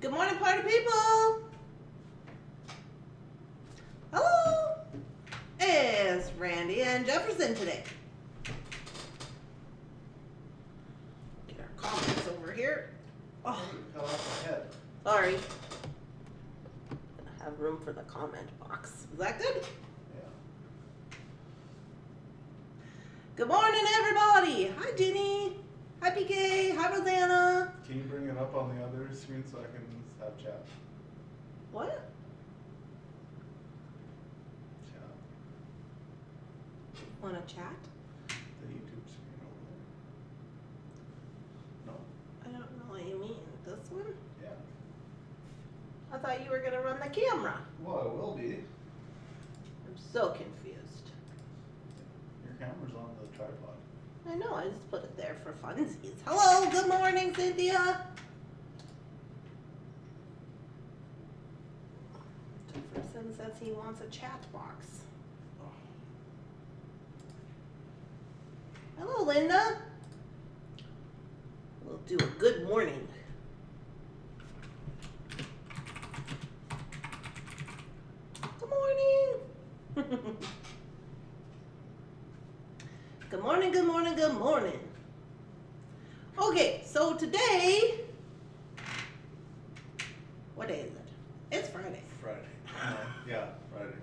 Good morning, party people. Hello. It's Randy and Jefferson today. Get our comments over here. Oh, Fell off my head. sorry. I have room for the comment box. Is that good? Yeah. Good morning, everybody. Hi, Jenny. Hi, PK. Hi, Rosanna. Can you bring it up on the other screen so I can have chat? What? Chat. Want to chat? The YouTube screen over there. No? I don't know what you mean. This one? Yeah. I thought you were going to run the camera. Well, it will be. I'm so confused. Your camera's on the tripod. I know, I just put it there for funsies. Hello, good morning, Cynthia. Jefferson says he wants a chat box. Hello, Linda. We'll do a good morning. Good morning. Good morning, good morning, good morning. Okay, so today, what day is it? It's Friday. Friday. Yeah, Friday.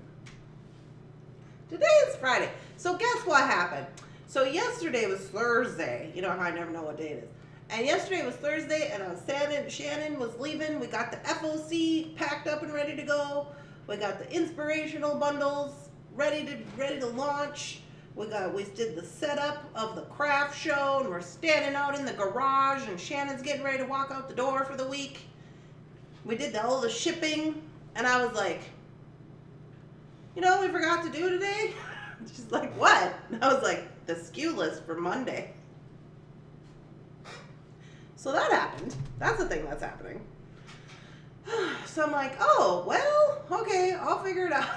Today is Friday. So guess what happened? So yesterday was Thursday. You know how I never know what day it is. And yesterday was Thursday, and Shannon was leaving. We got the FOC packed up and ready to go. We got the inspirational bundles ready to launch. We did the setup of the craft show, and we're standing out in the garage, and Shannon's getting ready to walk out the door for the week. We did all the shipping, and I was like, you know what we forgot to do today? She's like, what? And I was like, the SKU list for Monday. So that happened. That's the thing that's happening. So I'm like, oh, well, okay, I'll figure it out.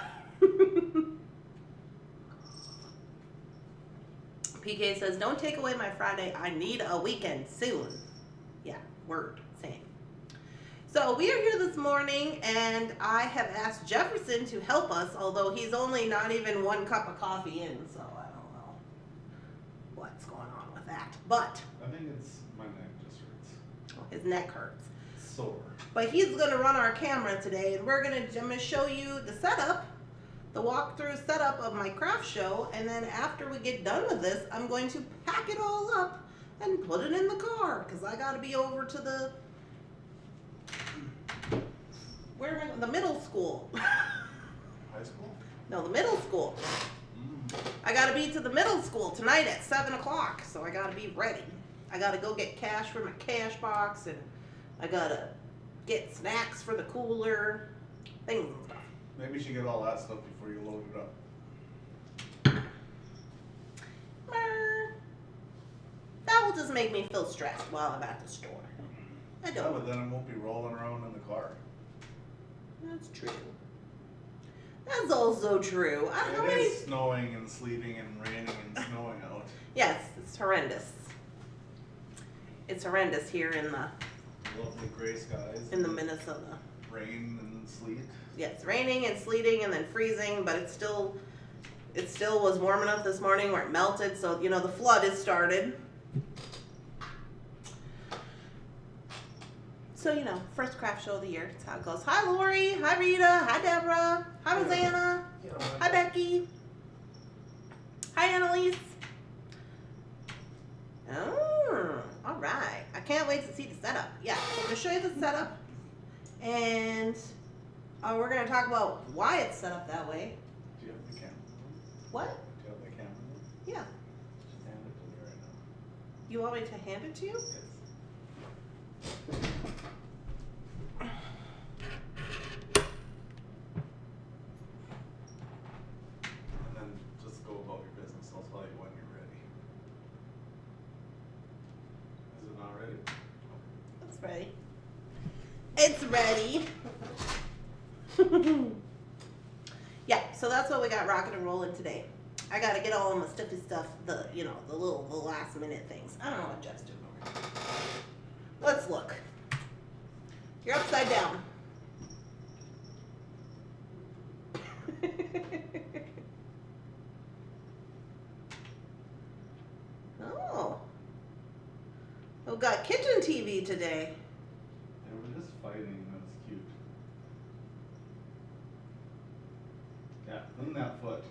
PK says, don't take away my Friday. I need a weekend soon. Yeah, word, same. So we are here this morning, and I have asked Jefferson to help us, although he's only not even 1 cup of coffee in, so I don't know what's going on with that. But I think it's my neck just hurts. his neck hurts. Sore. But he's going to run our camera today, and I'm going to show you the setup, the walkthrough setup of my craft show, and then after we get done with this, I'm going to pack it all up and put it in the car, because I got to be over to the the middle school. High school? No, the middle school. I got to be to the middle school tonight at 7 o'clock, so I got to be ready. I got to go get cash for my cash box, and I got to get snacks for the cooler, things and stuff. Maybe you should get all that stuff before you load it up. That will just make me feel stressed while I'm at the store. I Yeah, don't. but then it won't be rolling around in the car. That's true. That's also true. How It many? is snowing and sleeting and raining and snowing out. Yes, it's horrendous. It's horrendous here in the Lovely gray skies. Minnesota. Rain and sleet. Yeah, it's raining and sleeting and then freezing, but it still was warm enough this morning where it melted. So you know the flood has started. So you know, first craft show of the year. That's how it goes. Hi Lori. Hi Rita. Hi Deborah. Hi Rosanna. Hi Becky. Hi Annalise. Oh, all right. I can't wait to see the setup. Yeah, so I'm going to show you the setup. And we're going to talk about why it's set up that way. Do you have the camera? What? Do you have the camera? Yeah. Just hand it to me right now. You want me to hand it to you? Yes. And then just go about your business. I'll tell you when you're ready. Is it not ready? It's ready. It's ready. Yeah, so that's what we got rocking and rolling today. I got to get all of my stuffy stuff, the last minute things. I don't know what Jeff's doing over here. Let's look. You're upside down. Oh. We've got kitchen TV today. They were just fighting. That's cute. Yeah, clean that foot.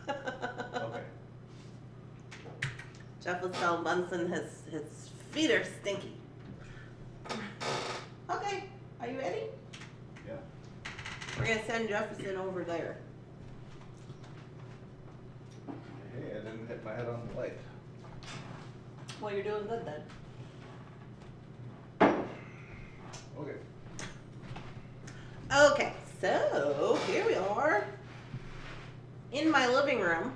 Okay. Jeff was telling Bunsen his feet are stinky. Okay, are you ready? Yeah. We're gonna send Jefferson over there. Hey, I didn't hit my head on the light. Well, you're doing good then. Okay. Okay, so here we are in my living room.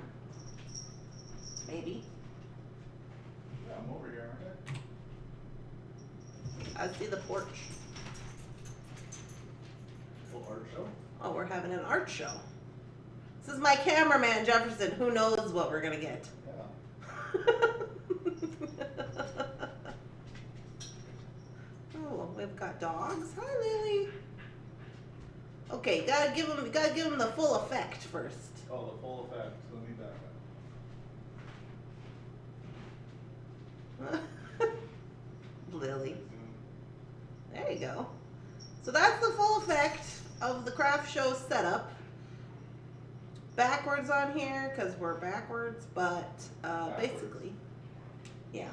Maybe. Yeah, I'm over here, aren't I see the porch. I? Full art show? Oh, we're having an art show. This is my cameraman, Jefferson. Who knows what we're gonna get? Yeah. Oh, we've got dogs. Hi, Lily. Okay, gotta give them the full effect first. Oh, the full effect. Let me back up. Lily. There you go. So that's the full effect of the craft show setup. Backwards on here because we're backwards, but basically, yeah.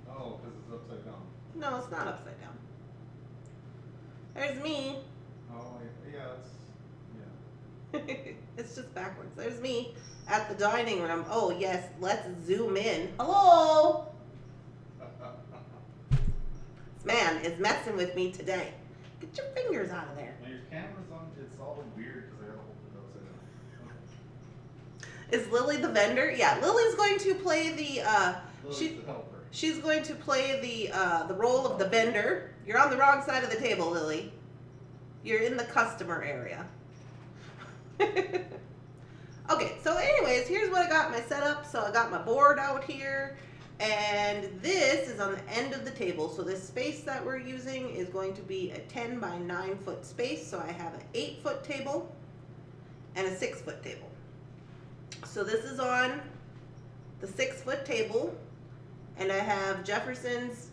Oh, because it's upside down. No, it's not upside down. There's me. Oh, yeah, it's, It's just backwards. There's me at the dining room. Oh yes, let's zoom in. Hello. This man is messing with me today. Get your fingers out of there. When your camera's on, it's all weird because I gotta hold it upside down. Is Lily the vendor? Yeah, Lily's going to play the Lily's the helper. she's going to play the role of the vendor. You're on the wrong side of the table, Lily. You're in the customer area. Okay, so anyways, here's what I got my setup. So I got my board out here, and this is on the end of the table. So this space that we're using is going to be a 10 by 9 foot space. So I have an 8-foot table and a 6-foot table. So this is on the 6-foot table, and I have Jefferson's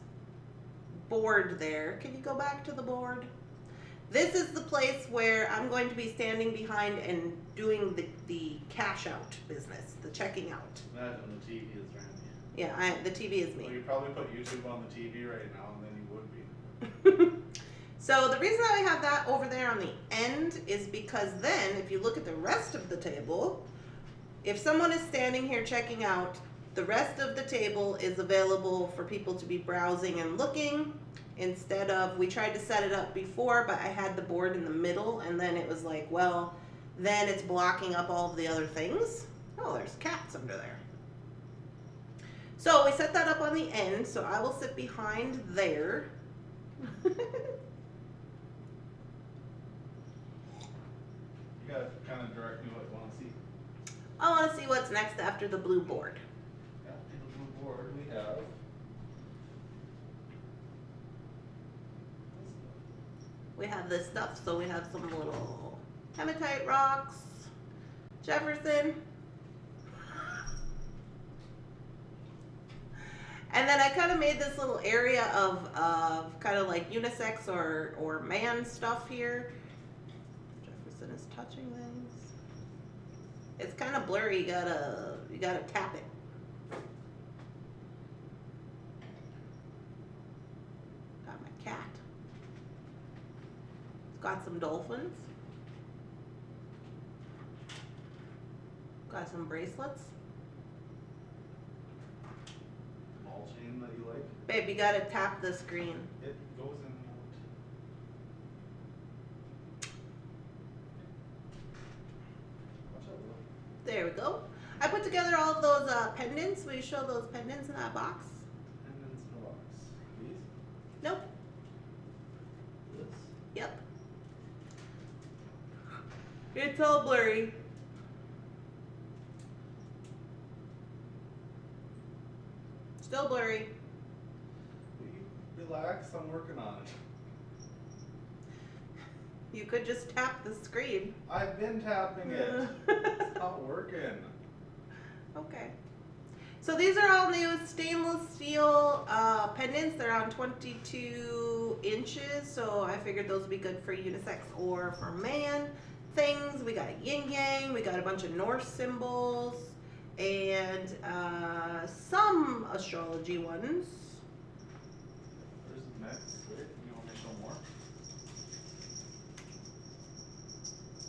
board there. Can you go back to the board? This is the place where I'm going to be standing behind and doing the cash out business, the checking out. Imagine the TV is around you. Yeah, the TV is Well, me. you probably put YouTube on the TV right now, and then you would be. So the reason that I have that over there on the end is because then if you look at the rest of the table, if someone is standing here checking out, the rest of the table is available for people to be browsing and looking. Instead of, we tried to set it up before, but I had the board in the middle, and then it was like, well, then it's blocking up all of the other things. Oh, there's cats under there. So we set that up on the end, so I will sit behind there. You gotta kind of direct me what you want to see. I want to see what's next after the blue board. Yeah, in the blue board we have. We have this stuff, so we have some little hematite rocks, Jefferson. And then I kind of made this little area of kind of like unisex or man stuff here. Jefferson is touching things. It's kind of blurry. You gotta tap it. Got my cat. It's got some dolphins. Got some bracelets. Ball chain that you like. Babe, you gotta tap the screen. It goes in and out. Watch out, Will. There we go. I put together all of those pendants. Will you show those pendants in that box? Pendants in the box. These? Nope. This? Yep. It's all blurry. Still blurry. Will you relax? I'm working on it. You could just tap the screen. I've been tapping it. It's not working. Okay. So these are all new stainless steel pendants. They're on 22 inches, so I figured those would be good for unisex or for man things. We got yin yang, we got a bunch of Norse symbols, and some astrology ones. Where's the next? Wait, you want me to show more?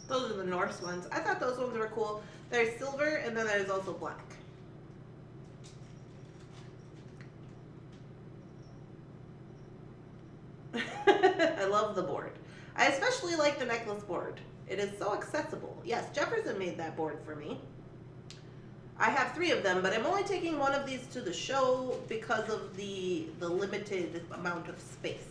Those are the Norse ones. I thought those ones were cool. There's silver, and then there's also black. I love the board. I especially like the necklace board. It is so accessible. Yes, Jefferson made that board for me. I have 3 of them, but I'm only taking one of these to the show because of the limited amount of space.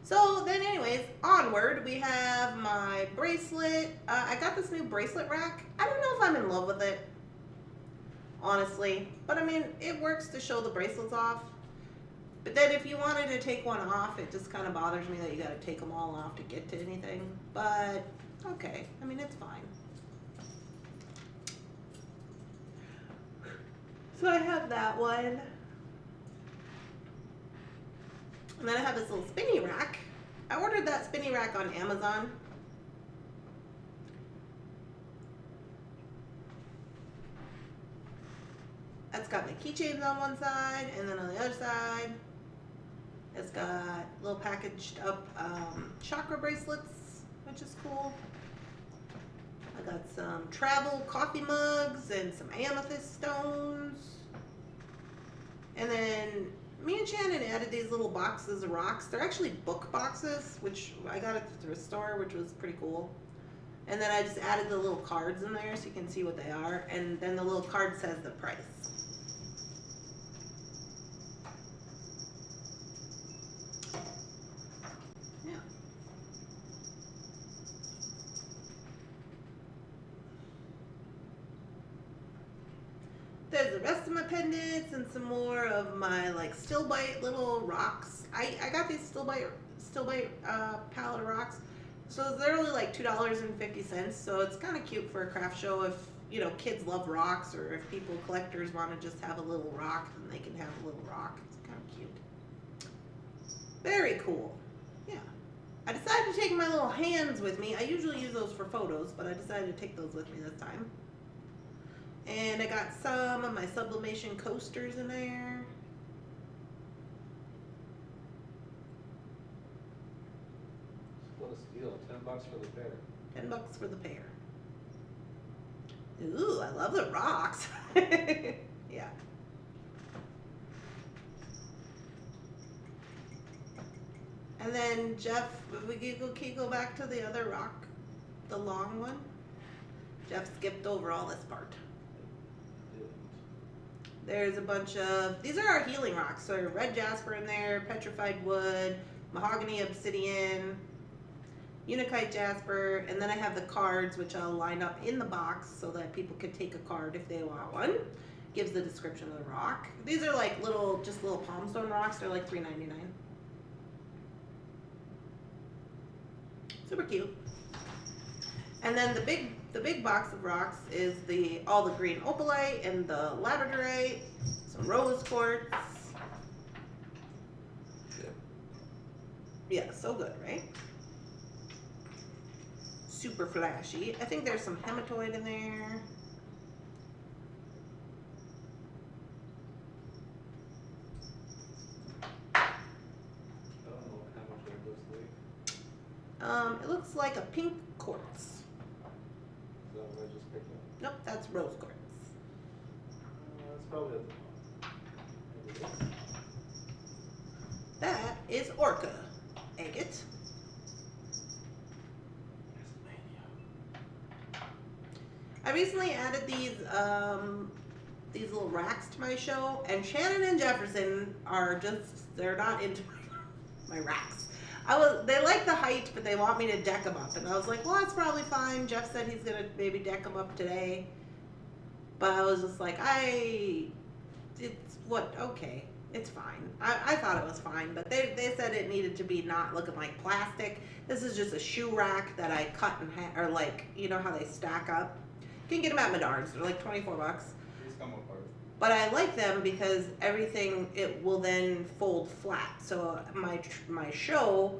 So then anyways, onward, we have my bracelet. I got this new bracelet rack. I don't know if I'm in love with it, honestly. But I mean, it works to show the bracelets off. But then if you wanted to take one off, it just kind of bothers me that you got to take them all off to get to anything. But, okay. I mean, it's fine. So I have that one. And then I have this little spinny rack. I ordered that spinny rack on Amazon. That's got my keychains on one side, and then on the other side, it's got little packaged up chakra bracelets, which is cool. I got some travel coffee mugs and some amethyst stones. And then me and Shannon added these little boxes of rocks. They're actually book boxes, which I got at the thrift store, which was pretty cool. And then I just added the little cards in there so you can see what they are. And then the little card says the price. Yeah. There's the rest of my pendants and some more of my like still bite little rocks. I got these still bite palette of rocks. So they're only like $2.50. So it's kind of cute for a craft show if, you know, kids love rocks, or if people, collectors, want to just have a little rock, then they can have a little rock. It's kind of cute. Very cool. Yeah. I decided to take my little hands with me. I usually use those for photos, but I decided to take those with me this time. And I got some of my sublimation coasters in there. What a steal. $10 for the pair. $10 for the pair. Ooh, I love the rocks. Yeah. And then Jeff, can you go back to the other rock, the long one? Jeff skipped over all this part. There's a bunch of, these are our healing rocks. So red jasper in there, petrified wood, mahogany obsidian, Unakite jasper, and then I have the cards, which I'll line up in the box so that people can take a card if they want one. Gives the description of the rock. These are like little, just little palm stone rocks. They're like $3.99. Super cute. And then the big box of rocks is all the green opalite and the labradorite, some rose quartz. Yeah, so good, right? Super flashy. I think there's some hematoid in there. I don't know how much that looks like. It looks like a pink quartz. Is that what I just picked up? Nope, that's rose quartz. That's probably at the bottom. Maybe this. That is orca agate. I recently added these little racks to my show, and Shannon and Jefferson are just, they're not into my racks. They like the height, but they want me to deck them up, and I was like, well, that's probably fine. Jeff said he's gonna maybe deck them up today, but I was just like, it's what, okay, it's fine. I thought it was fine, but they said it needed to be not looking like plastic. This is just a shoe rack that I cut in half, or like, you know how they stack up? You can get them at Menards, they're like 24 bucks. These come apart. But I like them because everything, it will then fold flat. So my show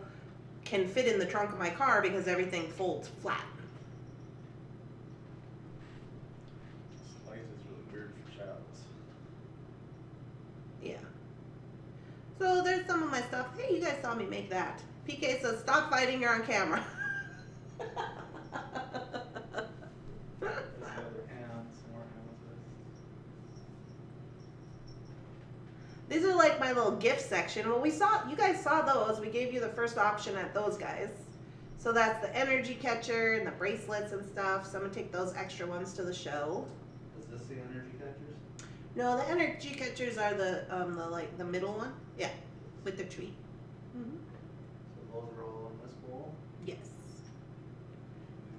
can fit in the trunk of my car because everything folds flat. This light is really weird for shadows. Yeah. So there's some of my stuff. Hey, you guys saw me make that. PK says, stop fighting, you're on camera. There's another hand, some more amethyst. These are like my little gift section. Well, you guys saw those. We gave you the first option at those guys. So that's the energy catcher and the bracelets and stuff. So I'm gonna take those extra ones to the show. Is this the energy catchers? No, the energy catchers are the middle one. Yeah, with the tree. Mm-hmm. So those are all in this bowl. Yes.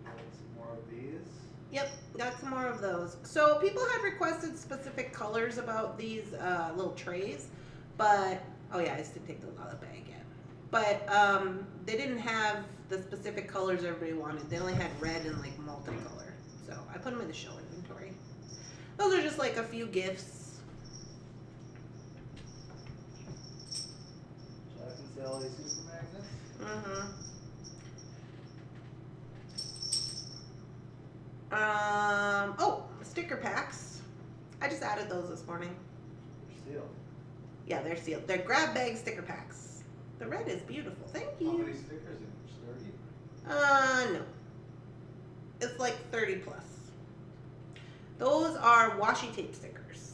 Got some more of these. Yep, got some more of those. So people had requested specific colors about these little trays, but oh yeah, I just didn't take those out of the bag yet. But they didn't have the specific colors everybody wanted. They only had red and like multicolor. So I put them in the show inventory. Those are just like a few gifts. Jack and Sally super magnets. Mm-hmm. Oh, sticker packs. I just added those this morning. They're sealed. Yeah, they're sealed. They're grab bag sticker packs. The red is beautiful. Thank How you. many stickers in each? 30? No. It's like 30 plus. Those are washi tape stickers.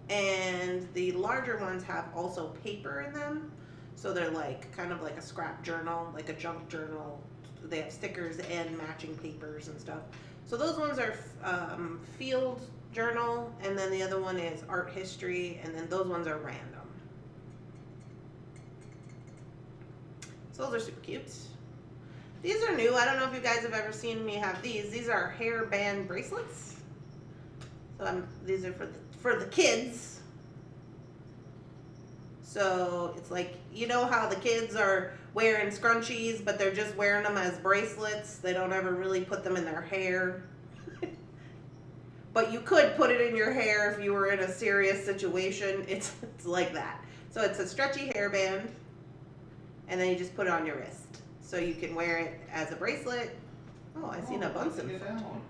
And the larger ones have also paper in them. So they're like kind of like a scrap journal, like a junk journal. They have stickers and matching papers and stuff. So those ones are field journal, and then the other one is art history, and then those ones are random. So those are super cute. These are new. I don't know if you guys have ever seen me have these. These are hair band bracelets. So these are for the kids. So it's like, you know how the kids are wearing scrunchies, but they're just wearing them as bracelets. They don't ever really put them in their hair. But you could put it in your hair if you were in a serious situation. It's like that. So it's a stretchy hairband, and then you just put it on your wrist. So you can wear it as a bracelet. Oh, I seen a Bunsen. Get down.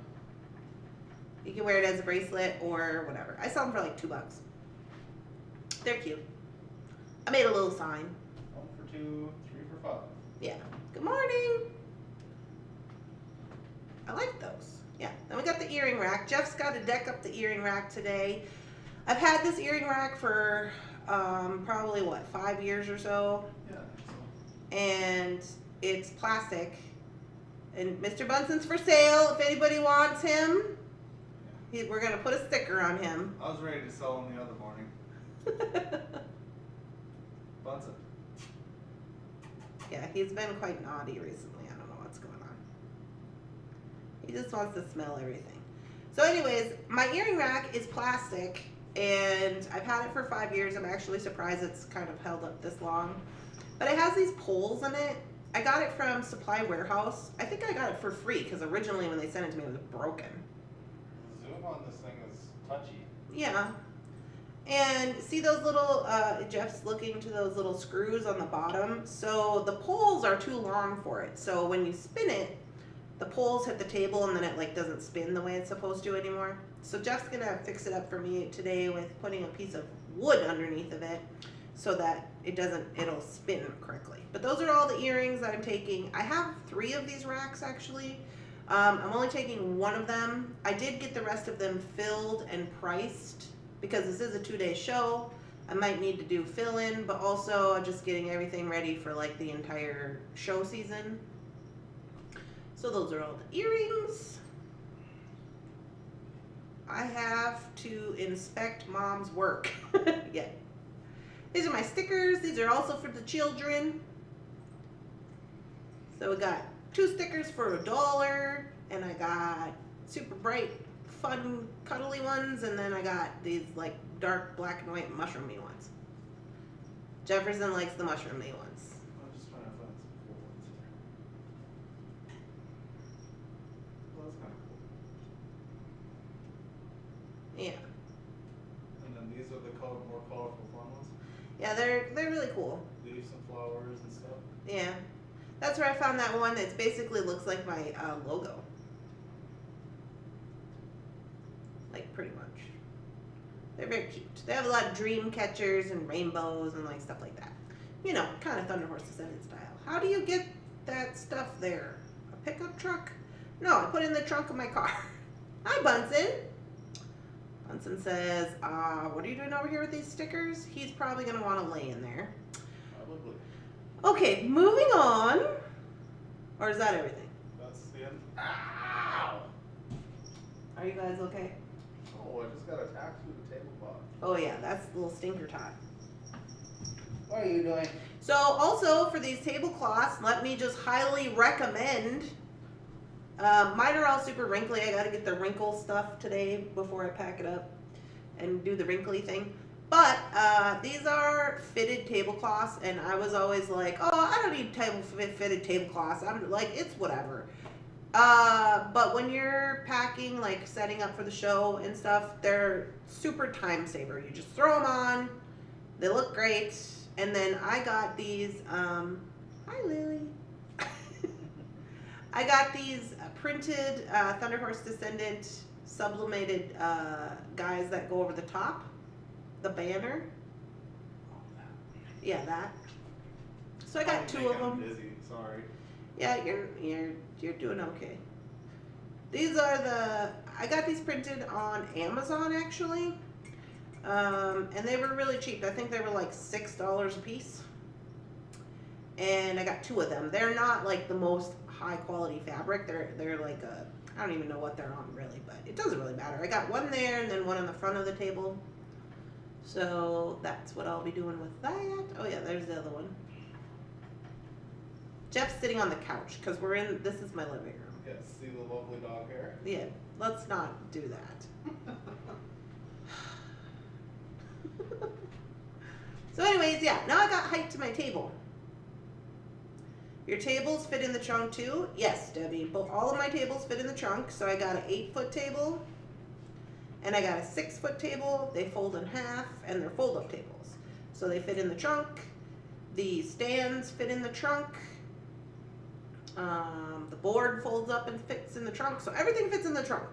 You can wear it as a bracelet or whatever. I sell them for like $2. They're cute. I made a little sign. 1 for 2, 3 for 5. Yeah. Good morning. I like those. Yeah. Then we got the earring rack. Jeff's got to deck up the earring rack today. I've had this earring rack for probably 5 years or so. Yeah, I think so. And it's plastic. And Mr. Bunsen's for sale if anybody wants him. We're going to put a sticker on him. I was ready to sell them the other morning. Bunsen. Yeah, he's been quite naughty recently. I don't know what's going on. He just wants to smell everything. So anyways, my earring rack is plastic, and I've had it for 5 years. I'm actually surprised it's kind of held up this long. But it has these poles in it. I got it from Supply Warehouse. I think I got it for free because originally when they sent it to me, it was broken. The zoom on this thing is touchy. Yeah. And see those little, Jeff's looking to those little screws on the bottom. So the poles are too long for it. So when you spin it, the poles hit the table and then it like doesn't spin the way it's supposed to anymore. So Jeff's gonna fix it up for me today with putting a piece of wood underneath of it so that it'll spin correctly. But those are all the earrings that I'm taking. I have 3 of these racks actually. I'm only taking 1 of them. I did get the rest of them filled and priced because this is a 2-day show. I might need to do fill-in, but also I'm just getting everything ready for like the entire show season. So those are all the earrings. I have to inspect mom's work. Yeah. These are my stickers. These are also for the children. So we got 2 stickers for $1, and I got super bright, fun, cuddly ones, and then I got these like dark black and white mushroomy ones. Jefferson likes the mushroomy ones. I'm just trying to find some cool ones here. Well, that's kind of cool. Yeah. And then these are the more colorful fun ones. Yeah, they're really cool. Leaves and flowers and stuff. Yeah. That's where I found that one that basically looks like my logo. Like, pretty much. They're very cute. They have a lot of dream catchers and rainbows and like stuff like that. You know, kind of Thunder Horse Descendant style. How do you get that stuff there? A pickup truck? No, I put it in the trunk of my car. Hi, Bunsen. Bunsen says, what are you doing over here with these stickers? He's probably going to want to lay in there. Probably. Okay, moving on. Or is that everything? That's the end. Ow! Are you guys okay? Oh, I just got attacked through the tablecloth. Oh yeah, that's the little stinker tot. What are you doing? So also for these tablecloths, let me just highly recommend. Mine are all super wrinkly. I gotta get the wrinkle stuff today before I pack it up and do the wrinkly thing. But these are fitted tablecloths, and I was always like, oh, I don't need fitted tablecloths. I'm like, it's whatever. But when you're packing, like setting up for the show and stuff, they're super time saver. You just throw them on, they look great. And then I got these, hi Lily. I got these printed Thunder Horse Descendant sublimated guys that go over the top, the banner. Yeah, that. So I got two of them. Busy. Sorry. Yeah, you're doing okay. These are I got these printed on Amazon actually. And they were really cheap. I think they were like $6 a piece. And I got two of them. They're not like the most high quality fabric. They're like I don't even know what they're on really, but it doesn't really matter. I got one there and then one on the front of the table. So that's what I'll be doing with that. Oh yeah, there's the other one. Jeff's sitting on the couch because this is my living room. Yes, see the lovely dog hair? Yeah, let's not do that. So anyways, yeah, now I got height to my table. Your tables fit in the trunk too? Yes, Debbie, but all of my tables fit in the trunk. So I got an 8-foot table and I got a 6-foot table. They fold in half and they're fold-up tables. So they fit in the trunk. The stands fit in the trunk. The board folds up and fits in the trunk. So everything fits in the trunk.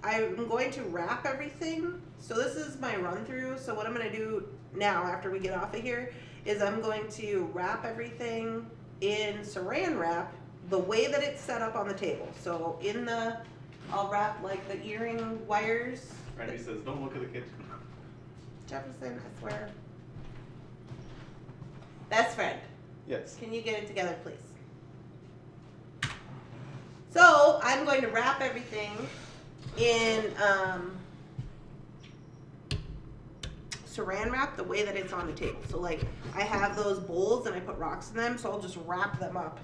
I'm going to wrap everything. So this is my run through. So what I'm going to do now after we get off of here is I'm going to wrap everything in saran wrap the way that it's set up on the table. So I'll wrap like the earring wires. Randy says, don't look at the kitchen. Jefferson, I swear. Best friend, Yes. can you get it together, please? So I'm going to wrap everything in saran wrap the way that it's on the table. So like I have those bowls and I put rocks in them, so I'll just wrap them up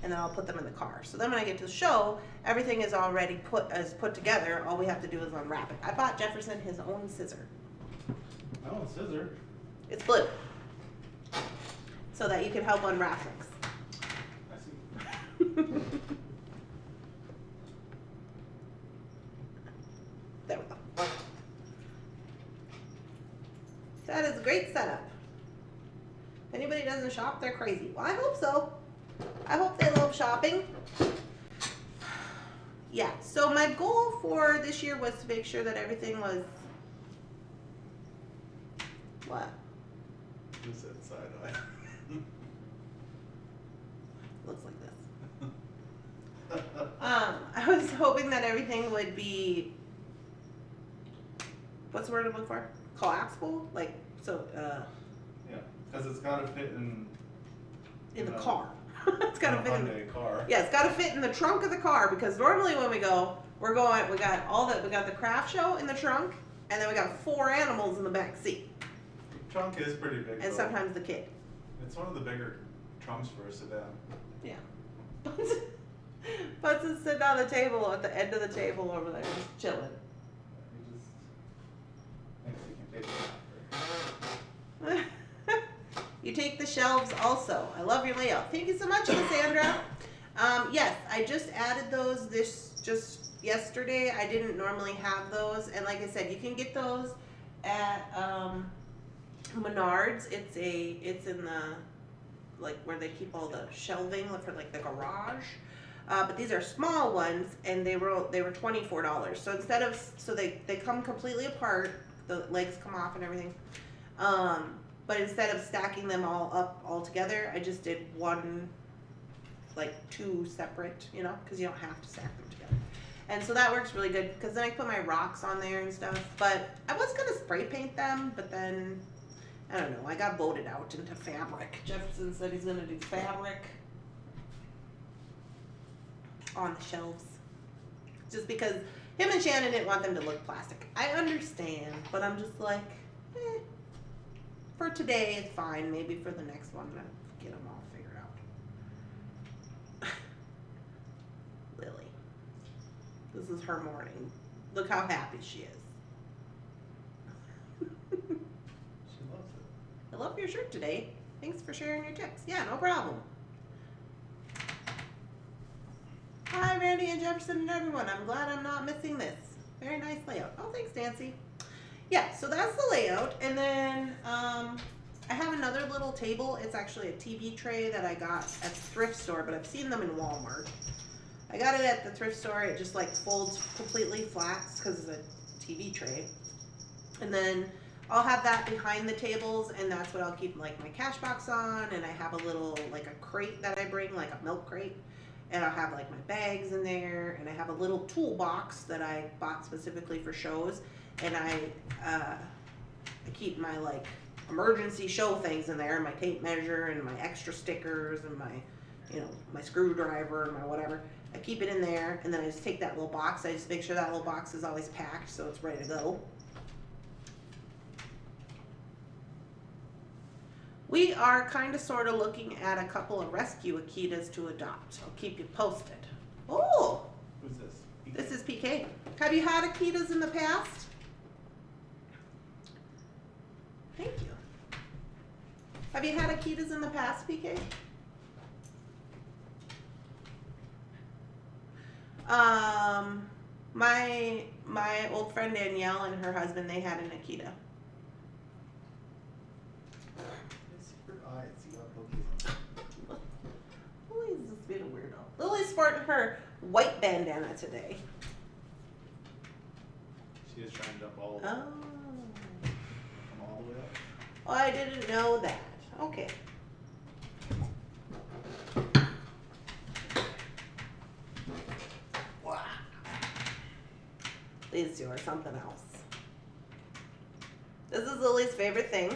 and then I'll put them in the car. So then when I get to the show, everything is already put together. All we have to do is unwrap it. I bought Jefferson his own scissor. Oh, scissor. It's blue. So that you can help unwrap things. I see. There we go. That is a great setup. If anybody doesn't shop, they're crazy. Well, I hope so. I hope they love shopping. Yeah, so my goal for this year was to make sure that everything was... What? You said side eye. Looks like this. I was hoping that everything would be... What's the word I'm looking for? Collapsible? Like, so, Yeah, because it's got to fit in in the know, car. It's got to fit in Hyundai car. Yeah, it's got to fit in the trunk of the car because normally when we go, we got the craft show in the trunk and then we got 4 animals in the back seat The trunk is pretty big. and though. sometimes the kid. It's one of the bigger trunks for a sedan. Yeah. Butts is sitting on the table at the end of the table over there just chilling. He just thinks he can Maybe not. You take the shelves also. I love your layout. Thank you so much, Cassandra. Yes, I just added those just yesterday. I didn't normally have those, and like I said, you can get those at Menards. It's in the like where they keep all the shelving for like the garage. But these are small ones, and they were $24. So instead of they come completely apart, the legs come off and everything. But instead of stacking them all together, I just did one, like 2 separate, because you don't have to stack them together. And so that works really good, because then I put my rocks on there and stuff. But I was gonna spray paint them, but then I don't know. I got voted out into fabric. Jefferson said he's gonna do fabric on the shelves, just because him and Shannon didn't want them to look plastic. I understand, but I'm just like, for today it's fine. Maybe for the next one I'll get them all figured out. Lily, this is her morning. Look how happy she is. She loves it. I love your shirt today. Thanks for sharing your tips. Yeah, no problem. Hi, Randy and Jefferson and everyone. I'm glad I'm not missing this. Very nice layout. Oh, thanks, Nancy. Yeah, so that's the layout. And then I have another little table. It's actually a TV tray that I got at the thrift store, but I've seen them in Walmart. I got it at the thrift store. It just like folds completely flat because it's a TV tray. And then I'll have that behind the tables, and that's what I'll keep like my cash box on. And I have a little like a crate that I bring, like a milk crate. And I'll have like my bags in there, and I have a little toolbox that I bought specifically for shows, and I keep my like emergency show things in there, my tape measure and my extra stickers and my, my screwdriver and my whatever. I keep it in there, and then I just take that little box. I just make sure that little box is always packed so it's ready to go. We are kind of sort of looking at a couple of rescue Akitas to adopt. I'll keep you posted. Oh, Who's this? this is PK. Have you had Akitas in the past? Thank you. Have you had Akitas in the past, PK? My old friend Danielle and her husband, they had an Akita. Lily's just being a weirdo. Lily's sporting her white bandana today. She is trying to jump all Oh. come all the way up. Oh, I didn't know that. Okay. Wow. These two are something else. This is Lily's favorite thing.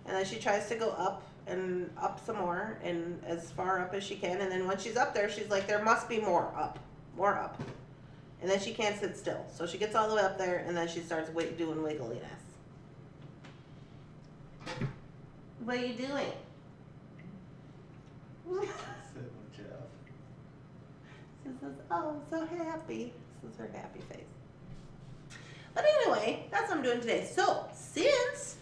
And then she tries to go up and up some more, and as far up as she can. And then once she's up there, she's like, there must be more up. And then she can't sit still. So she gets all the way up there, and then she starts doing wiggliness. What are you doing? Sit with Jeff. She says, oh, I'm so happy. This is her happy face. But anyway, that's what I'm doing today. So, since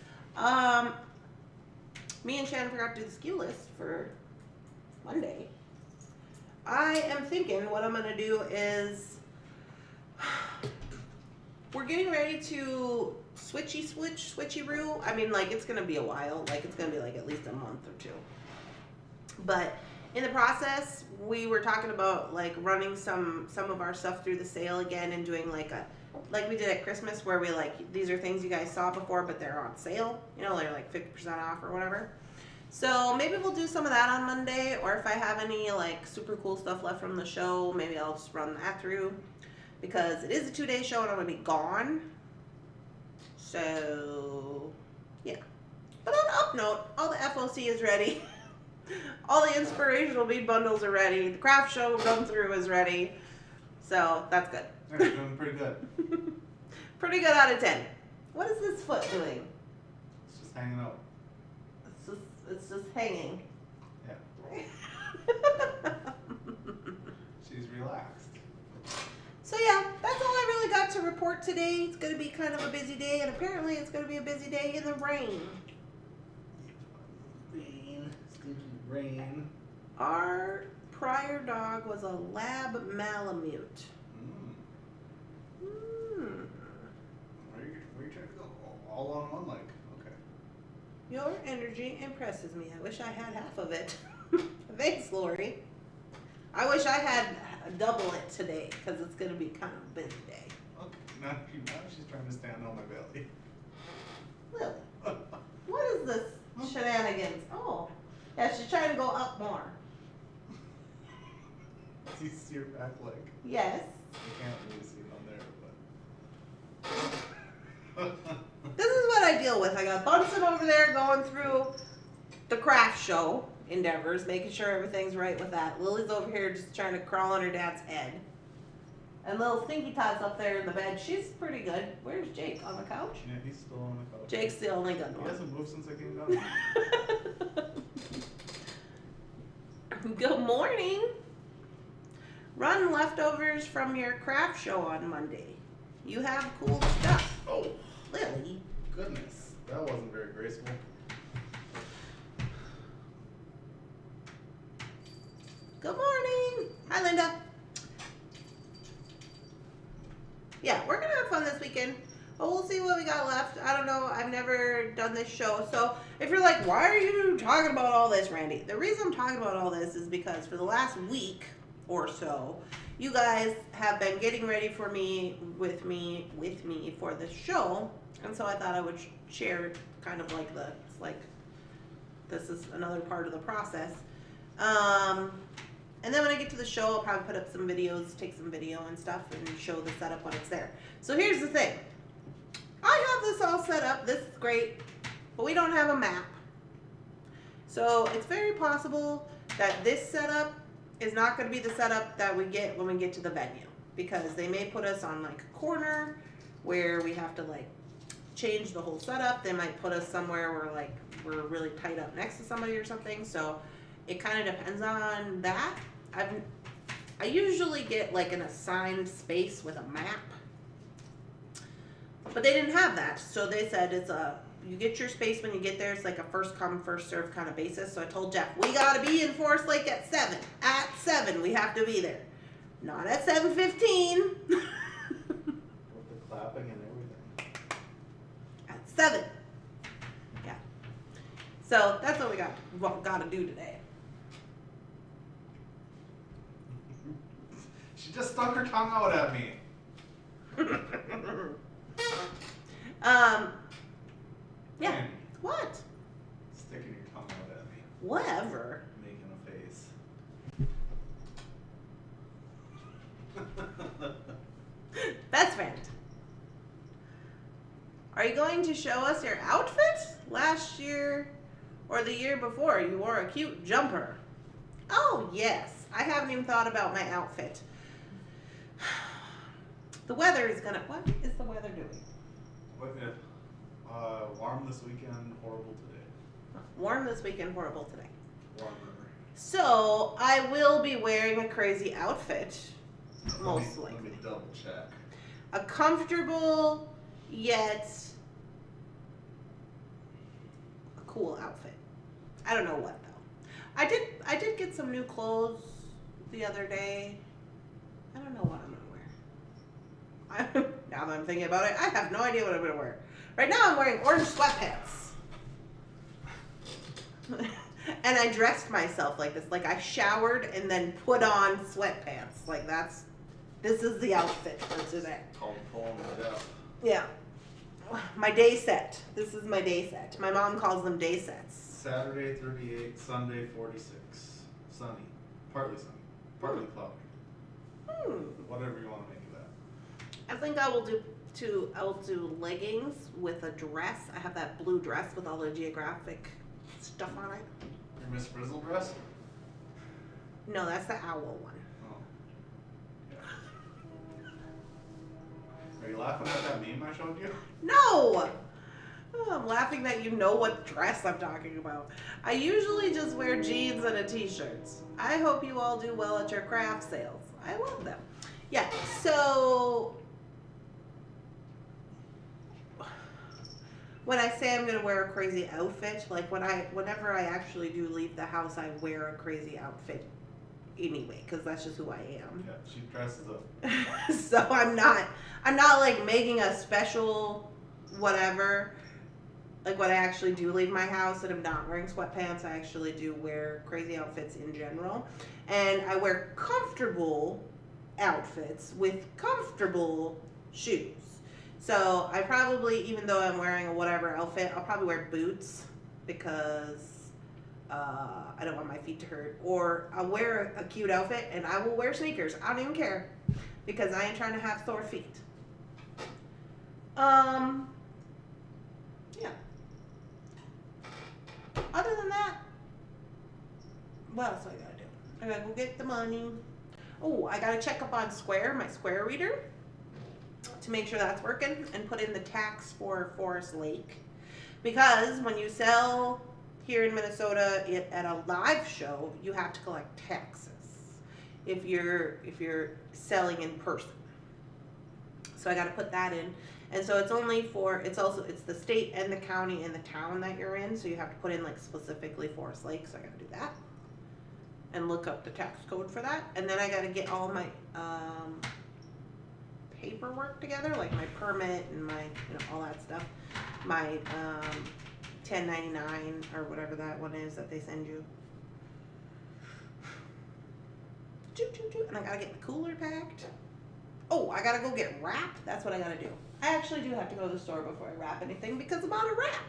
me and Shannon forgot to do the SKU list for Monday, I am thinking what I'm going to do is we're getting ready to switcheroo. I mean, like, it's going to be a while. Like, it's going to be like at least a month or two. But in the process, we were talking about like running some of our stuff through the sale again and doing like we did at Christmas, where we like, these are things you guys saw before, but they're on sale. They're like 50% off or whatever. So maybe we'll do some of that on Monday, or if I have any like super cool stuff left from the show, maybe I'll just run that through, because it is a 2-day show and I'm gonna be gone. So yeah. But on an up note, all the FOC is ready. All the inspirational bead bundles are ready. The craft show run through is ready. So that's good. They're doing pretty good. Pretty good out of 10. What is this foot doing? It's just hanging out. It's just hanging. Yeah. She's relaxed. So yeah, that's all I really got to report today. It's going to be kind of a busy day, and apparently it's going to be a busy day in the rain. Rain, stinky rain. Our prior dog was a lab Malamute. Hmm. Where you trying to go? All on one leg. Okay. Your energy impresses me. I wish I had half of it. Thanks, Lori. I wish I had double it today because it's going to be kind of a busy day. Okay. Now she's trying to stand on my belly. Lily, what is this shenanigans? Oh, yeah, she's trying to go up more. Do you see your back leg? Yes. You can't really see it on there, but. This is what I deal with. I got Bunsen over there going through the craft show endeavors, making sure everything's right with that. Lily's over here just trying to crawl on her dad's head. And little Stinky Tot's up there in the bed. She's pretty good. Where's Jake? On the couch? Yeah, he's still on the couch. Jake's the only good He one. hasn't moved since I came down. Good morning. Run leftovers from your craft show on Monday. You have cool stuff. Oh, Lily. goodness. That wasn't very graceful. Good morning. Hi, Linda. Yeah, we're going to have fun this weekend. But we'll see what we got left. I don't know. I've never done this show. So if you're like, why are you talking about all this, Randy? The reason I'm talking about all this is because for the last week or so, you guys have been getting ready for me with me for this show. And so I thought I would share kind of like this is another part of the process. And then when I get to the show, I'll probably put up some videos, take some video and stuff, and show the setup when it's there. So here's the thing. I have this all set up. This is great, but we don't have a map. So it's very possible that this setup is not going to be the setup that we get when we get to the venue, because they may put us on like a corner where we have to like change the whole setup. They might put us somewhere where like we're really tight up next to somebody or something. So it kind of depends on that. I usually get like an assigned space with a map, but they didn't have that. So they said you get your space when you get there. It's like a first come, first serve kind of basis. So I told Jeff, we got to be in Forest Lake at 7. At 7, we have to be there. Not at 7:15. With the clapping and everything. At 7. Yeah. So that's what we got to do today. She just stuck her tongue out at me. Yeah. Andy, What? sticking your tongue out at me. Whatever. Making a face. Best friend. Are you going to show us your outfit? Last year or the year before, you wore a cute jumper. Oh, yes. I haven't even thought about my outfit. The weather is gonna... What is the weather doing? What if? Warm this weekend, horrible today. Warm this weekend, horrible today. Warmer. So, I will be wearing a crazy outfit. Most Let likely. me double check. A comfortable, yet a cool outfit. I don't know what though. I did get some new clothes the other day. I don't know what I'm gonna wear. Now that I'm thinking about it, I have no idea what I'm gonna wear. Right now I'm wearing orange sweatpants. And I dressed myself like this. Like I showered and then put on sweatpants. Like this is the outfit for today. Called pulling it out. Yeah. My day set. This is my day set. My mom calls them day sets. Saturday 38, Sunday 46. Sunny. Partly sunny. Partly cloudy. Whatever you want to make of that. I think I will do leggings with a dress. I have that blue dress with all the geographic stuff on it. Your Miss Frizzle dress? No, that's the owl one. Oh. Yeah. Are you laughing at that meme I showed you? No! Oh, I'm laughing that you know what dress I'm talking about. I usually just wear jeans and a t-shirt. I hope you all do well at your craft sales. I love them. Yeah, so when I say I'm gonna wear a crazy outfit, like whenever I actually do leave the house, I wear a crazy outfit anyway, because that's just who I am. Yeah, she dresses up. So I'm not like making a special whatever. Like when I actually do leave my house and I'm not wearing sweatpants, I actually do wear crazy outfits in general. And I wear comfortable outfits with comfortable shoes. So I probably, even though I'm wearing a whatever outfit, I'll probably wear boots because I don't want my feet to hurt. Or I'll wear a cute outfit and I will wear sneakers. I don't even care because I ain't trying to have sore feet. Yeah. Other than that, what else do I gotta do? I gotta go get the money. Oh, I gotta check up on Square, my Square reader, to make sure that's working and put in the tax for Forest Lake. Because when you sell here in Minnesota at a live show, you have to collect taxes if you're selling in person. So I gotta put that in. And so it's only it's the state and the county and the town that you're in, so you have to put in like specifically Forest Lake, so I gotta do that. And look up the tax code for that. And then I gotta get all my paperwork together, like my permit and my, all that stuff. My 1099 or whatever that one is that they send you. And I gotta get the cooler packed. Oh, I gotta go get wrap. That's what I gotta do. I actually do have to go to the store before I wrap anything because I'm out of wrap.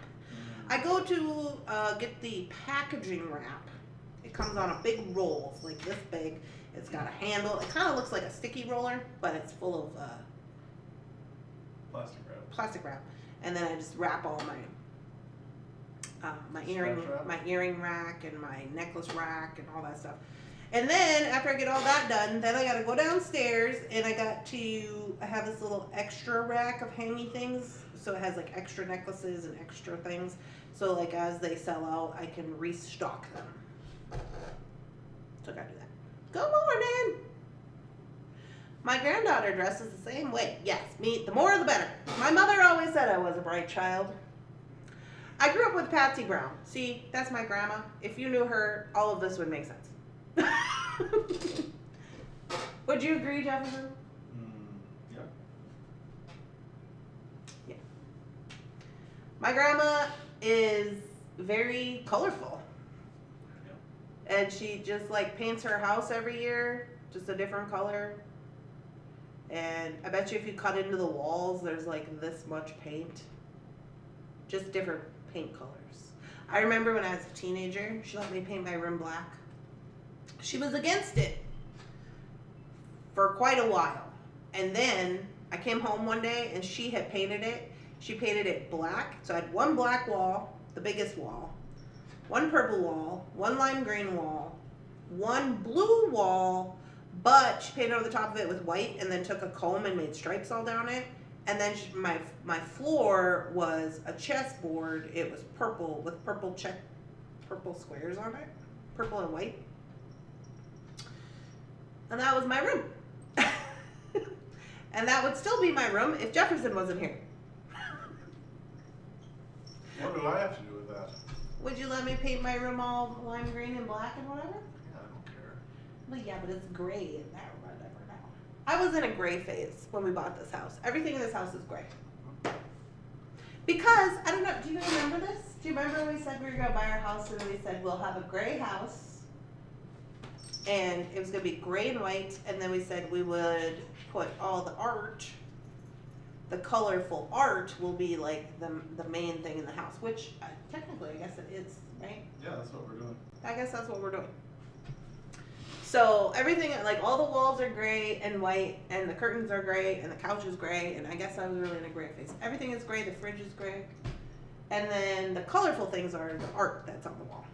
I go to get the packaging wrap. It comes on a big roll. It's like this big. It's got a handle. It kind of looks like a sticky roller, but it's full of plastic wrap. And then I just wrap all my earring rack and my necklace rack and all that stuff. And then after I get all that done, then I gotta go downstairs and I have this little extra rack of hangy things. So it has like extra necklaces and extra things. So like as they sell out, I can restock them. So I gotta do that. Good morning. My granddaughter dresses the same way. Yes, the more the better. My mother always said I was a bright child. I grew up with Patsy Brown. See, that's my grandma. If you knew her, all of this would make sense. Would you agree, Jefferson? Yeah. Yeah. My grandma is very colorful. Yeah. And she just like paints her house every year, just a different color. And I bet you if you cut into the walls, there's like this much paint. Just different paint colors. I remember when I was a teenager, she let me paint my room black. She was against it for quite a while. And then I came home one day and she had painted it. She painted it black. So I had one black wall, the biggest wall, one purple wall, one lime green wall, one blue wall, but she painted over the top of it with white and then took a comb and made stripes all down it. And then my floor was a chessboard. It was purple with purple squares on it, purple and white. And that was my room. And that would still be my room if Jefferson wasn't here. What do I have to do with that? Would you let me paint my room all lime green and black and whatever? Yeah, I don't care. Well, yeah, but it's gray in there, whatever now. I was in a gray phase when we bought this house. Everything in this house is gray. Because, I don't know, do you remember this? Do you remember when we said we were going to buy our house and then we said we'll have a gray house? And it was going to be gray and white, and then we said we would put all the art, the colorful art will be like the main thing in the house, which technically I guess it is, right? Yeah, that's what we're doing. I guess that's what we're doing. So everything, like all the walls are gray and white, and the curtains are gray, and the couch is gray, and I guess I was really in a gray phase. Everything is gray, the fridge is gray, and then the colorful things are the art that's on the wall.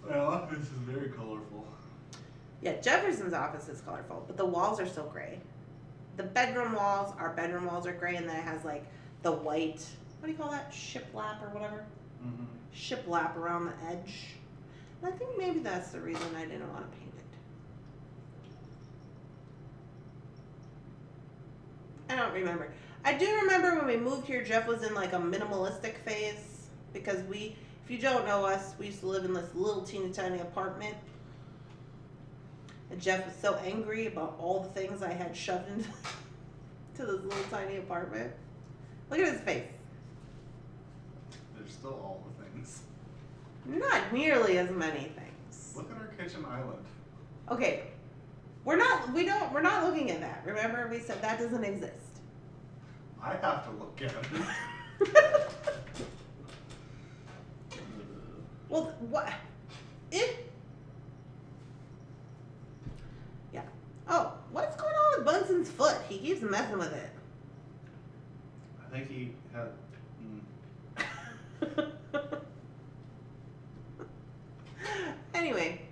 My office is very colorful. Yeah, Jefferson's office is colorful, but the walls are still gray. The our bedroom walls are gray, and then it has like the white, what do you call that? Shiplap or whatever? Mm-hmm. Shiplap around the edge. And I think maybe that's the reason I didn't want to paint it. I don't remember. I do remember when we moved here, Jeff was in like a minimalistic phase because if you don't know us, we used to live in this little teeny tiny apartment. And Jeff was so angry about all the things I had shoved into to this little tiny apartment. Look at his face. There's still all the things. Not nearly as many things. Look at our kitchen island. Okay. We're not looking at that. Remember we said that doesn't exist. I have to look at it. Well, what? Yeah. Oh, what's going on with Bunson's foot? He keeps messing with it. I think he had. Anyway,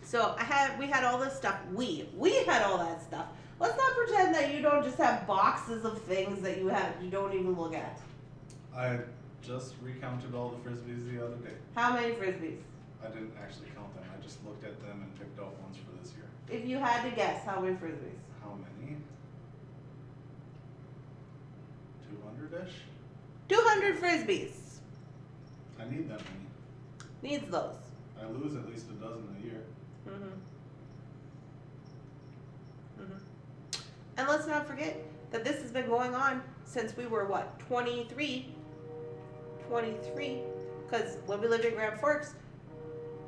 so we had all this stuff. We had all that stuff. Let's not pretend that you don't just have boxes of things that you don't even look at. I just recounted all the frisbees the other day. How many frisbees? I didn't actually count them. I just looked at them and picked out ones for this year. If you had to guess, how many frisbees? How many? 200-ish? 200 frisbees. I need that many. Needs those. I lose at least a dozen a year. And let's not forget that this has been going on since we were, 23? 23. Because when we lived in Grand Forks,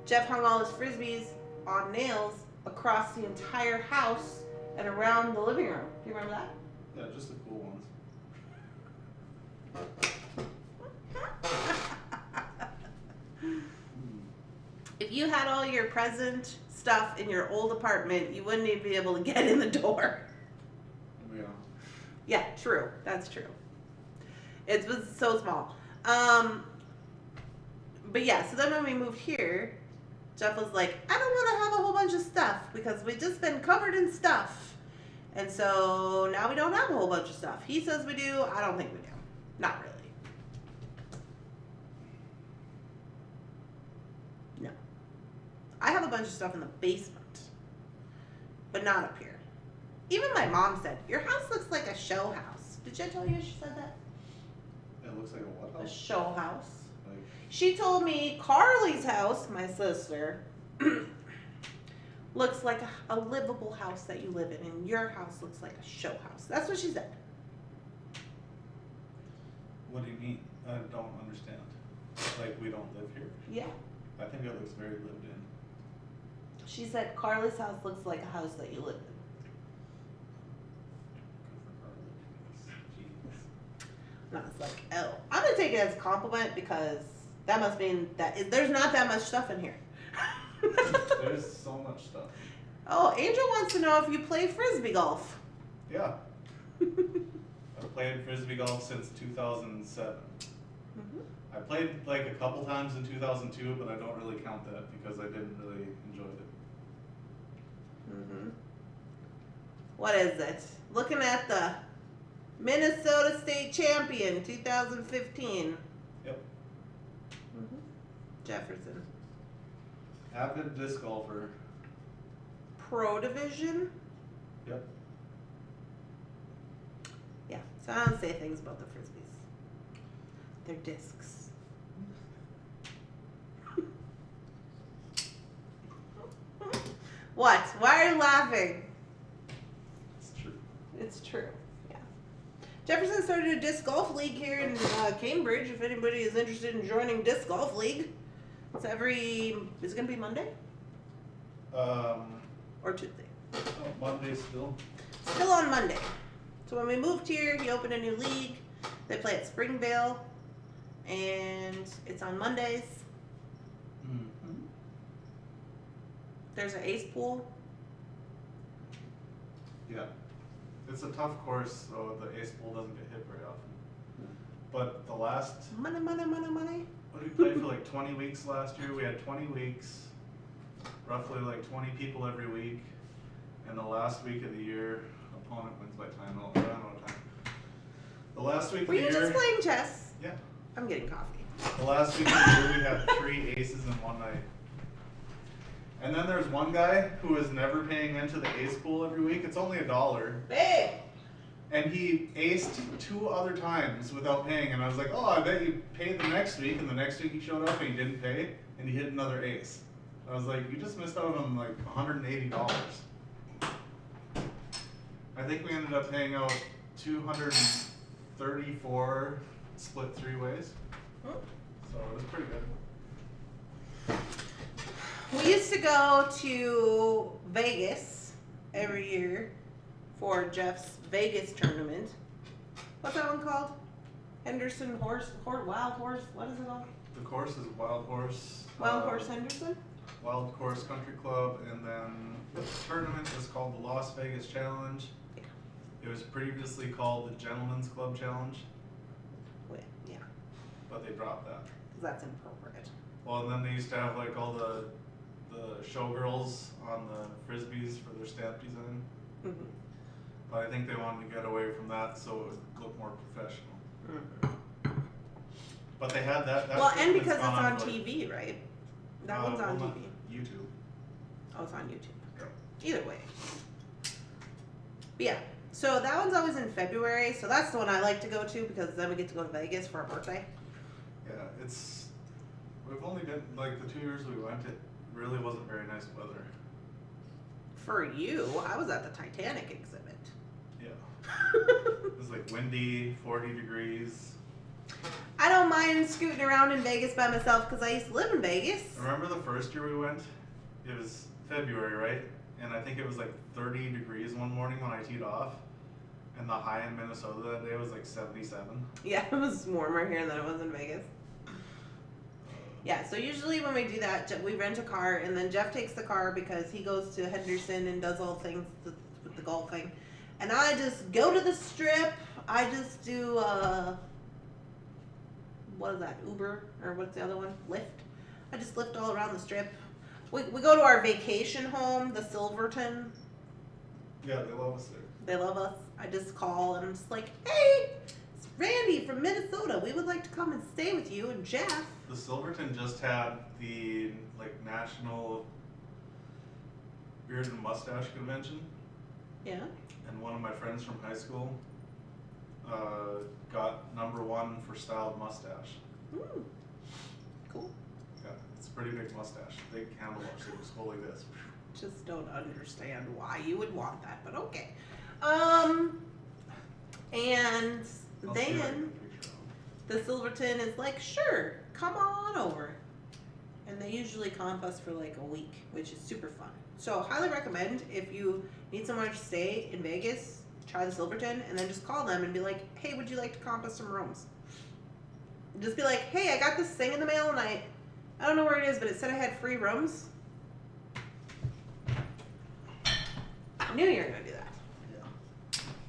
Jeff hung all his frisbees on nails across the entire house and around the living room. Do you remember that? Yeah, just the cool ones. If you had all your present stuff in your old apartment, you wouldn't even be able to get in the door. Yeah. Yeah, true. That's true. It was so small. But yeah, so then when we moved here, Jeff was like, I don't want to have a whole bunch of stuff because we've just been covered in stuff. And so now we don't have a whole bunch of stuff. He says we do. I don't think we do. Not really. No. I have a bunch of stuff in the basement, but not up here. Even my mom said, your house looks like a show house. Did I tell you she said that? It looks like a what A house? show house. Like, She told me Carly's house, my sister, looks like a livable house that you live in, and your house looks like a show house. That's what she said. what do you mean? I don't understand. Like, we don't live here? Yeah. I think it looks very lived in. She said Carly's house looks like a house that you live in. And I was like, oh. I'm going to take it as a compliment because that must mean that there's not that much stuff in here. There's so much stuff. Oh, Angel wants to know if you play Frisbee golf. Yeah. I've played Frisbee golf since 2007. I played like a couple times in 2002, but I don't really count that because I didn't really enjoy it. What is it? Looking at the Minnesota State Champion 2015. Yep. Jefferson. Avid disc golfer. Pro Division? Yep. Yeah, so I don't say things about the Frisbees. They're discs. What? Why are you laughing? It's true. It's true. Yeah. Jefferson started a disc golf league here in Cambridge. If anybody is interested in joining disc golf league, it's is it going to be Monday or Tuesday? Monday still. Still on Monday. So when we moved here, he opened a new league. They play at Springvale, and it's on Mondays. There's an ace pool. Yeah. It's a tough course, so the ace pool doesn't get hit very often. But the last... Money. What did we play for like 20 weeks last year? We had 20 weeks, roughly like 20 people every week. And the last week of the year, opponent wins by time. I don't know what time. The last week Were of the you year... just playing chess? Yeah. I'm getting coffee. The last week of the year, we had 3 aces in one night. And then there's one guy who is never paying into the ace pool every week. It's only $1. Babe! And he aced 2 other times without paying, and I was like, oh, I bet you paid the next week, and the next week he showed up and he didn't pay, and he hit another ace. I was like, you just missed out on like $180. I think we ended up paying out 234 split 3 ways. Hmm. So it was pretty good. We used to go to Vegas every year for Jeff's Vegas tournament. What's that one called? Henderson Wild Horse, what is it called? The course is Wild Horse. Wild Horse Henderson? Wild Course Country Club, and then the tournament is called the Las Vegas Challenge. Yeah. It was previously called the Gentlemen's Club Challenge, Wait, yeah, but they dropped that. because that's inappropriate. Well, and then they used to have like all the showgirls on the frisbees for their stamp design, Mm-hmm. but I think they wanted to get away from that so it would look more professional. Mm-hmm. But they had that. Well, and tournament's because it's gone on for, like, TV, right? That one's on well, TV. not YouTube. Oh, it's on YouTube. Yeah. Either way. But yeah, so that one's always in February, so that's the one I like to go to because then we get to go to Vegas for our birthday. Yeah, we've only been, like, the 2 years we went, it really wasn't very nice weather. For you, I was at the Titanic exhibit. Yeah. It was like windy, 40 degrees. I don't mind scooting around in Vegas by myself because I used to live in Vegas. Remember the first year we went? It was February, right? And I think it was like 30 degrees one morning when I teed off. And the high in Minnesota that day was like 77. Yeah, it was warmer here than it was in Vegas. Yeah, so usually when we do that, we rent a car, and then Jeff takes the car because he goes to Henderson and does all things with the golfing. And I just go to the strip. I just do, what is that, Uber? Or what's the other one? Lyft. I just Lyft all around the strip. We go to our vacation home, the Silverton. Yeah, they love us there. They love us. I just call and I'm just like, hey, it's Randy from Minnesota. We would like to come and stay with you and Jeff. The Silverton just had the like National Beard and Mustache Convention. Yeah. And one of my friends from high school got #1 for styled mustache. Ooh. Cool. Yeah, it's a pretty big mustache. Big handlebars. It was fully this. Just don't understand why you would want that, but okay. And I'll see if I can then get a picture of the Silverton is like, sure, come on over. And they usually comp us for like a week, which is super fun. So highly recommend if you need somewhere to stay in Vegas, try the Silverton and then just call them and be like, hey, would you like to comp us some rooms? Just be like, hey, I got this thing in the mail and I don't know where it is, but it said I had free rooms. I knew you were gonna do that. Yeah.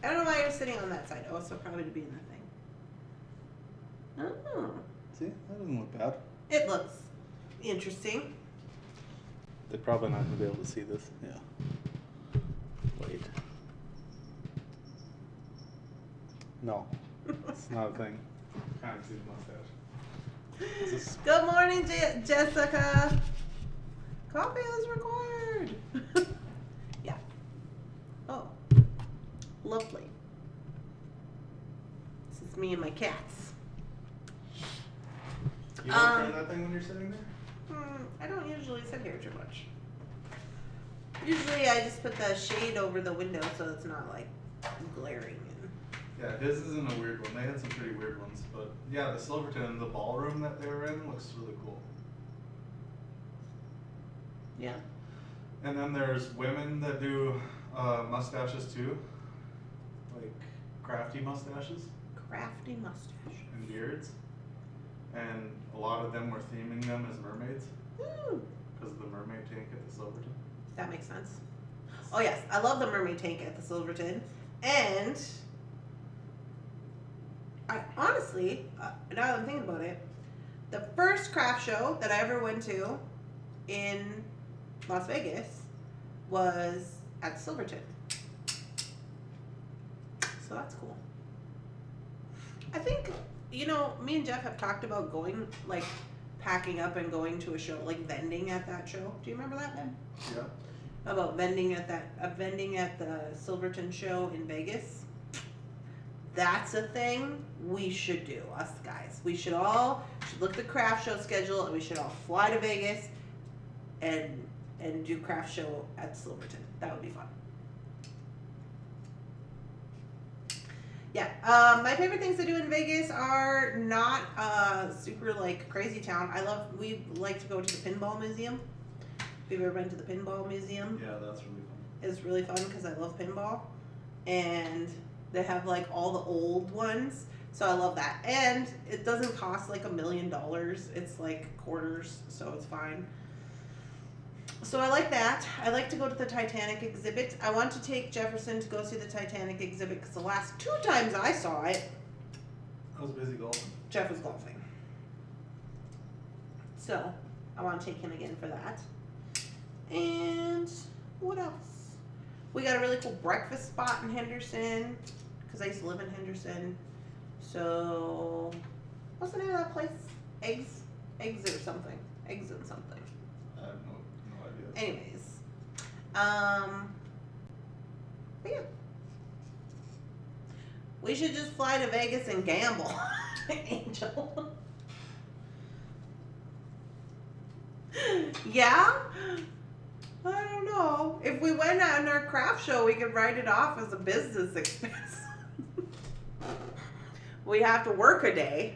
I don't know why you're sitting on that side. Oh, so probably to be in the thing. Oh, See, that doesn't look bad. it looks interesting. They're probably not gonna be able to see this. Yeah. Wait. No, it's not a thing. Kind of see the mustache. Is this, Good morning, Jessica. Coffee is required. Yeah. Oh, lovely. This is me and my cats. You don't try that thing when you're sitting there? I don't usually sit here too much. Usually I just put the shade over the window so it's not like glaring. Yeah, his isn't a weird one. They had some pretty weird ones, but yeah, the Silverton, the ballroom that they were in looks really cool. Yeah. And then there's women that do mustaches too, like crafty mustaches Crafty mustache. and beards. And a lot of them were theming them as mermaids Ooh, because of the mermaid tank at the Silverton. that makes sense. Oh yes, I love the mermaid tank at the Silverton. And I honestly, now that I'm thinking about it, the first craft show that I ever went to in Las Vegas was at the Silverton. So that's cool. I think, you know, me and Jeff have talked about going, like, packing up and going to a show, like vending at that show. Do you remember that, Ben? Yeah. About vending at the Silverton show in Vegas. that's a thing we should do, us guys. We should all look at the craft show schedule, and we should all fly to Vegas and do craft show at Silverton. That would be fun. Yeah, my favorite things to do in Vegas are not super like crazy town. We like to go to the pinball museum. Have you ever been to the pinball museum? Yeah, that's really fun. It's really fun because I love pinball, and they have like all the old ones, so I love that. And it doesn't cost like $1 million. It's like quarters, so it's fine. So I like that. I like to go to the Titanic exhibit. I want to take Jefferson to go see the Titanic exhibit because the last 2 times I saw it, I was busy golfing. Jeff was golfing. So I want to take him again for that. And what else? We got a really cool breakfast spot in Henderson because I used to live in Henderson. So what's the name of that place? Eggs or something. Eggs and something. I have no idea. Anyways, but yeah, we should just fly to Vegas and gamble, Angel. Yeah, I don't know. If we went on our craft show, we could write it off as a business expense. We have to work a day.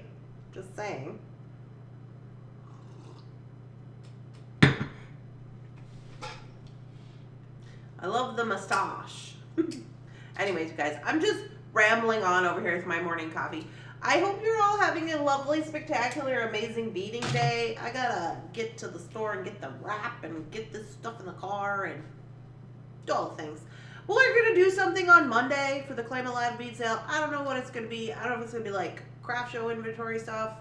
Just saying. I love the mustache. Anyways, you guys, I'm just rambling on over here with my morning coffee. I hope you're all having a lovely, spectacular, amazing beating day. I gotta get to the store and get the wrap and get this stuff in the car and do all the things. We're gonna do something on Monday for the Claim It Live bead sale. I don't know what it's gonna be. I don't know if it's gonna be like craft show inventory stuff,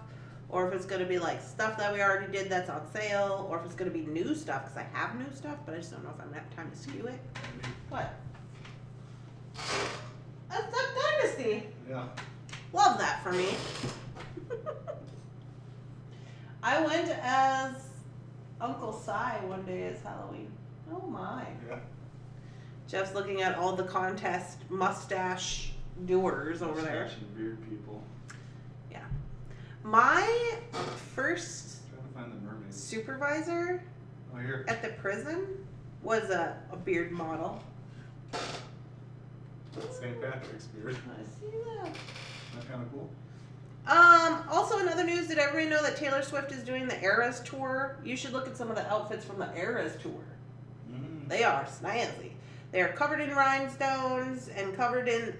or if it's gonna be like stuff that we already did that's on sale, or if it's gonna be new stuff, because I have new stuff, but I just don't know if I'm gonna have time to skew it. What? That's Duck Dynasty. Yeah. Love that for me. I went as Uncle Si one day as Halloween. Oh my. Yeah. Jeff's looking at all the contest mustache doers over there. Mustache and beard people. Yeah. My first Trying to find the mermaids. supervisor Oh, here. at the prison was a beard model. St. Patrick's beard. I see that. Isn't that kind of cool? Also in other news, did everybody know that Taylor Swift is doing the Eras tour? You should look at some of the outfits from the Eras tour. Mm. They are snazzy. They are covered in rhinestones and covered in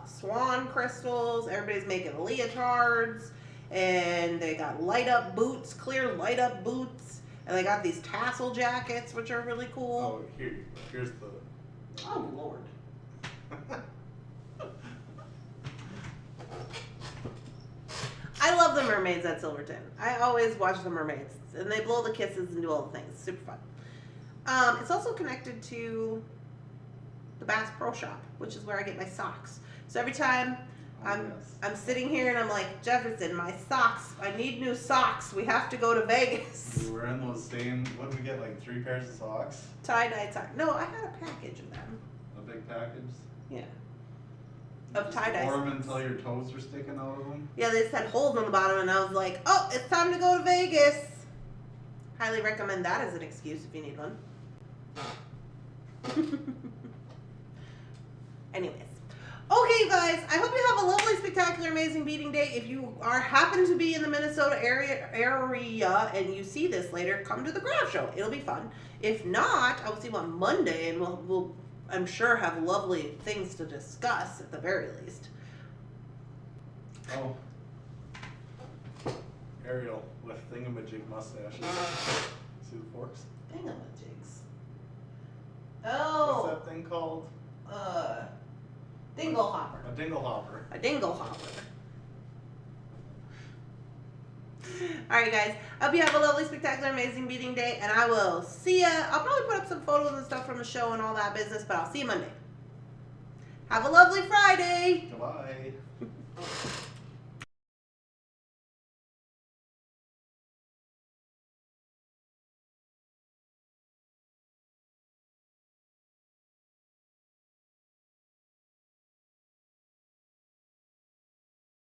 swan crystals. Everybody's making leotards, and they got light up boots, clear light up boots, and they got these tassel jackets, which are really cool. Oh, here's the. Oh Lord. I love the mermaids at Silverton. I always watch the mermaids, and they blow the kisses and do all the things. It's super fun. It's also connected to the Bass Pro Shop, which is where I get my socks. So every time I'm sitting here and I'm like, Jefferson, my socks. I need new socks. We have to go to Vegas. We were in those same. What did we get? Like 3 pairs of socks. Tie-dye sock. No, I had a package of them. A big package. Yeah. You Of just tie-dye wore 'em socks. until your toes were sticking out of them. Yeah, they just had holes on the bottom, and I was like, oh, it's time to go to Vegas. Highly recommend that as an excuse if you need one. Anyways. Okay, you guys, I hope you have a lovely, spectacular, amazing beating day. If you happen to be in the Minnesota area and you see this later, come to the craft show. It'll be fun. If not, I will see you on Monday, and we'll I'm sure have lovely things to discuss at the very least. Oh. Ariel with thingamajig mustaches. See the forks? Thingamajigs. What's Oh, that thing called? dingle hopper. A dinglehopper. A dingle hopper. Alright guys, I hope you have a lovely, spectacular, amazing beating day, and I will see ya. I'll probably put up some photos and stuff from the show and all that business, but I'll see you Monday. Have a lovely Friday. Goodbye.